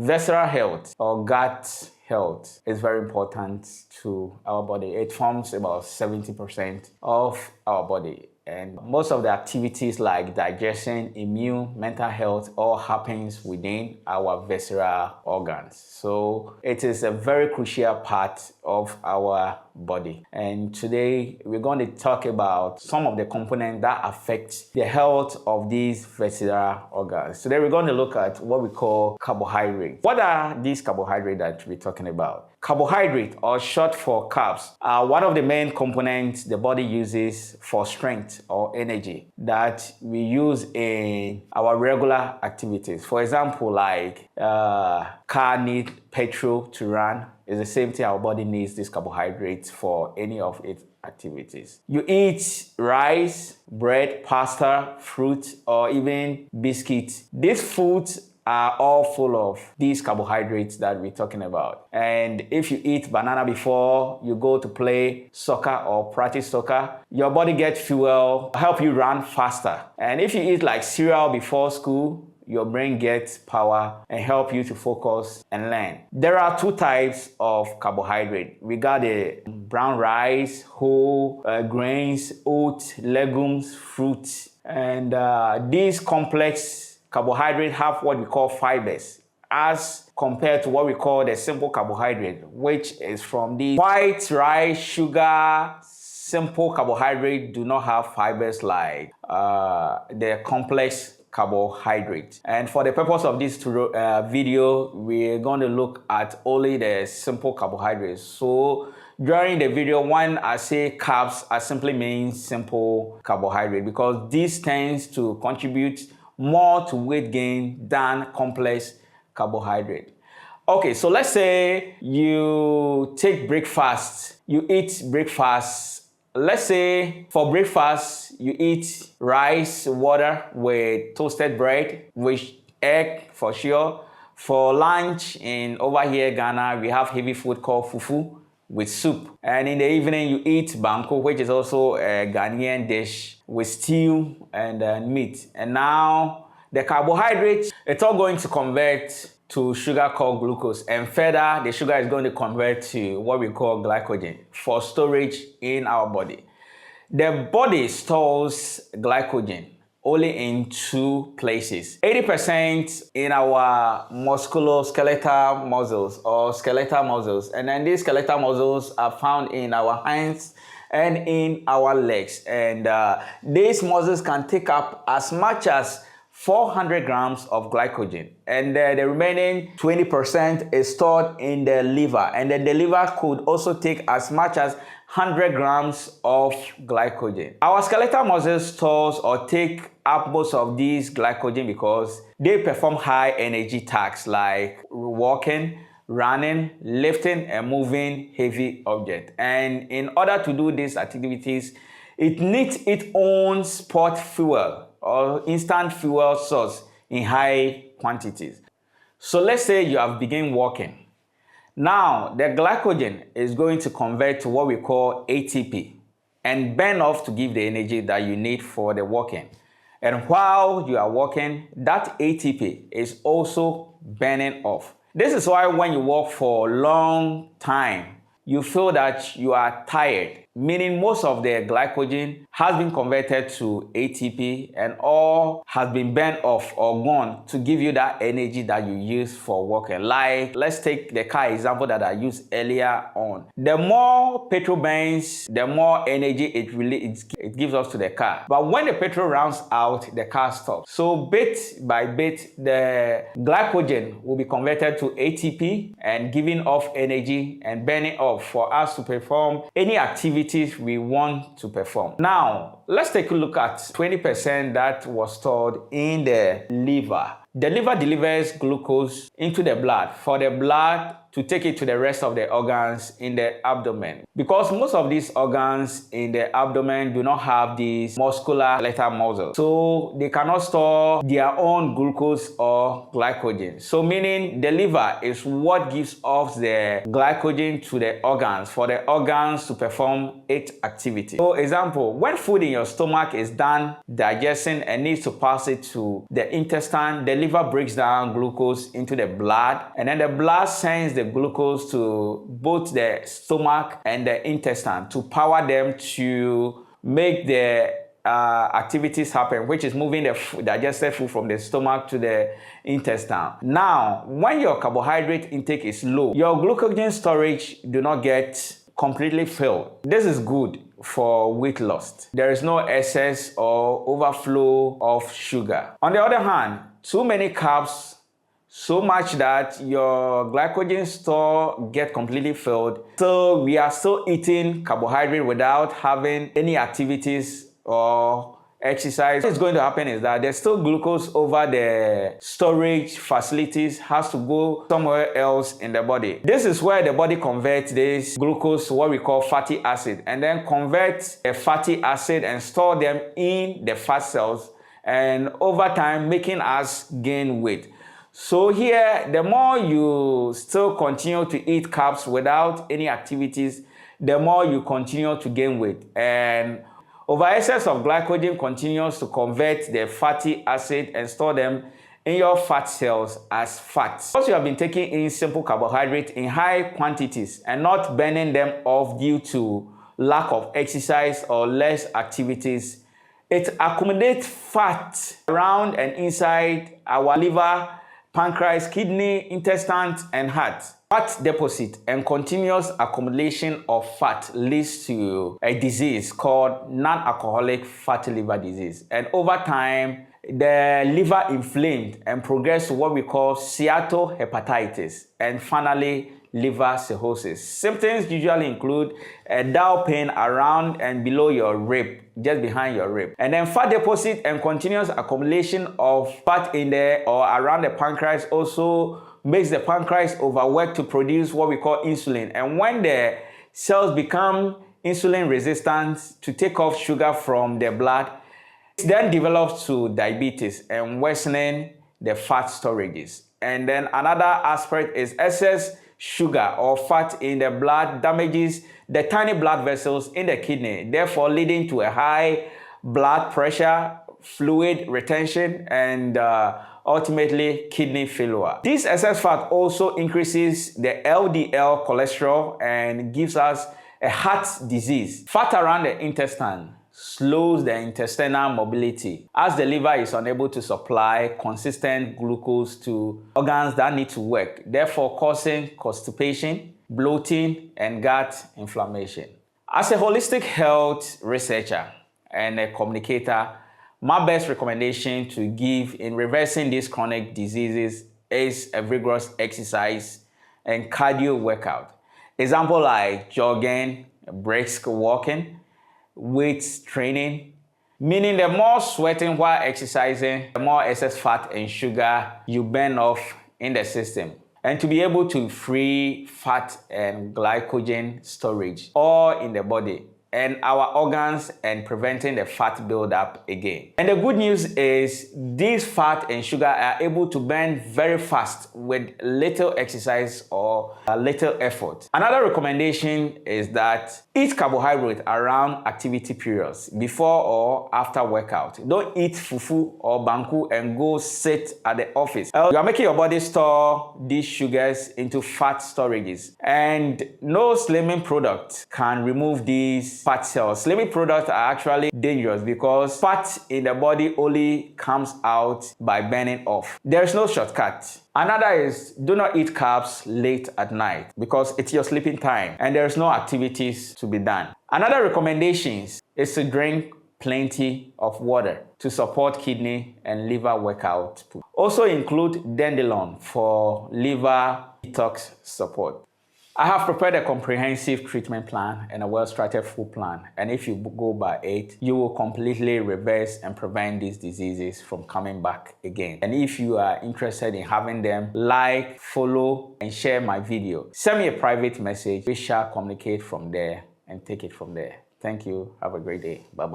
Visceral health or gut health is very important to our body. It forms about 70% of our body. And most of the activities like digestion, immune, mental health all happens within our visceral organs. So it is a very crucial part of our body. And today we're going to talk about some of the components that affect the health of these visceral organs. Today we're going to look at what we call carbohydrates. What are these carbohydrates that we're talking about? Carbohydrate, or short for carbs, are one of the main components the body uses for strength or energy that we use in our regular activities. For example, like car need petrol to run. It's the same thing our body needs these carbohydrates for any of its activities. You eat rice, bread, pasta, fruit, or even biscuits. These foods are all full of these carbohydrates that we're talking about. And if you eat banana before you go to play soccer or practice soccer, your body gets fuel, help you run faster. And if you eat like cereal before school, your brain gets power and help you to focus and learn. There are two types of carbohydrate. We got the brown rice, whole grains, oats, legumes, fruits. And these complex carbohydrates have what we call fibers as compared to what we call the simple carbohydrate, which is from the white rice, sugar. Simple carbohydrate do not have fibers like the complex carbohydrate. And for the purpose of this video, we're going to look at only the simple carbohydrates. So during the video, when I say carbs, I simply mean simple carbohydrate because this tends to contribute more to weight gain than complex carbohydrate. Okay, so let's say you take breakfast, you eat breakfast. Let's say for breakfast, you eat rice, water with toasted bread, with egg for sure. For lunch, over here Ghana, we have heavy food called fufu with soup. And in the evening, you eat banku, which is also a Ghanaian dish with stew and meat. And now the carbohydrates, it's all going to convert to sugar called glucose. And further, the sugar is going to convert to what we call glycogen for storage in our body. The body stores glycogen only in two places. 80% in our musculoskeletal muscles or skeletal muscles. And then these skeletal muscles are found in our hands and in our legs. And these muscles can take up as much as 400 grams of glycogen. And the remaining 20% is stored in the liver. And then the liver could also take as much as 100 grams of glycogen. Our skeletal muscles stores or take up most of these glycogen because they perform high energy tasks like walking, running, lifting, and moving heavy objects. And in order to do these activities, it needs its own sport fuel or instant fuel source in high quantities. So let's say you have begun walking. Now, the glycogen is going to convert to what we call ATP and burn off to give the energy that you need for the walking. And while you are walking, that ATP is also burning off. This is why when you walk for a long time, you feel that you are tired, meaning most of the glycogen has been converted to ATP and all has been burned off or gone to give you that energy that you use for walking. Like, let's take the car example that I used earlier on. The more petrol burns, the more energy it gives us to the car. But when the petrol runs out, the car stops. So bit by bit, the glycogen will be converted to ATP and giving off energy and burning off for us to perform any activity we want to perform. Now, let's take a look at 20% that was stored in the liver. The liver delivers glucose into the blood for the blood to take it to the rest of the organs in the abdomen. Because most of these organs in the abdomen do not have these muscular skeletal muscles, so they cannot store their own glucose or glycogen. So meaning the liver is what gives off the glycogen to the organs for the organs to perform its activity. So example, when food in your stomach is done digesting and needs to pass it to the intestine, the liver breaks down glucose into the blood, and then the blood sends the glucose to both the stomach and the intestine to power them to make the activities happen, which is moving the digested food from the stomach to the intestine. Now, when your carbohydrate intake is low, your glycogen storage do not get completely filled. This is good for weight loss. There is no excess or overflow of sugar. On the other hand, too many carbs, so much that your glycogen store get completely filled. So we are still eating carbohydrate without having any activities or exercise. What's going to happen is that there's still glucose over the storage facilities, has to go somewhere else in the body. This is where the body converts this glucose to what we call fatty acid, and then converts a fatty acid and store them in the fat cells, and over time making us gain weight. So here, the more you still continue to eat carbs without any activities, the more you continue to gain weight. And over excess of glycogen continues to convert the fatty acid and store them in your fat cells as fat. Because you have been taking in simple carbohydrate in high quantities and not burning them off due to lack of exercise or less activities, it accumulates fat around and inside our liver, pancreas, kidney, intestines, and heart. Fat deposit and continuous accumulation of fat leads to a disease called non-alcoholic fatty liver disease. And over time, the liver inflamed and progressed to what we call steatohepatitis, and finally, liver cirrhosis. Symptoms usually include a dull pain around and below your rib, just behind your rib. And then fat deposit and continuous accumulation of fat in there or around the pancreas also makes the pancreas overwork to produce what we call insulin. And when the cells become insulin resistant to take off sugar from the blood, it then develops to diabetes and worsening the fat storages. And then another aspect is excess sugar or fat in the blood damages the tiny blood vessels in the kidney, therefore leading to a high blood pressure, fluid retention, and ultimately kidney failure. This excess fat also increases the LDL cholesterol and gives us a heart disease. Fat around the intestine slows the intestinal mobility as the liver is unable to supply consistent glucose to organs that need to work, therefore causing constipation, bloating, and gut inflammation. As a holistic health researcher and a communicator, my best recommendation to give in reversing these chronic diseases is a vigorous exercise and cardio workout. Example like jogging, brisk walking, weight training, meaning the more sweating while exercising, the more excess fat and sugar you burn off in the system. And to be able to free fat and glycogen storage all in the body and our organs and preventing the fat buildup again. And the good news is these fat and sugar are able to burn very fast with little exercise or little effort. Another recommendation is that eat carbohydrate around activity periods, before or after workout. Don't eat fufu or banku and go sit at the office. You are making your body store these sugars into fat storages, and no slimming product can remove these fat cells. Slimming products are actually dangerous because fat in the body only comes out by burning off. There's no shortcut. Another is do not eat carbs late at night because it's your sleeping time and there's no activities to be done. Another recommendation is to drink plenty of water to support kidney and liver workout. Also include dandelion for liver detox support. I have prepared a comprehensive treatment plan and a well-structured food plan, and if you go by it, you will completely reverse and prevent these diseases from coming back again. And if you are interested in having them, like, follow, and share my video. Send me a private message. We shall communicate from there and take it from there. Thank you. Have a great day. Bye-bye.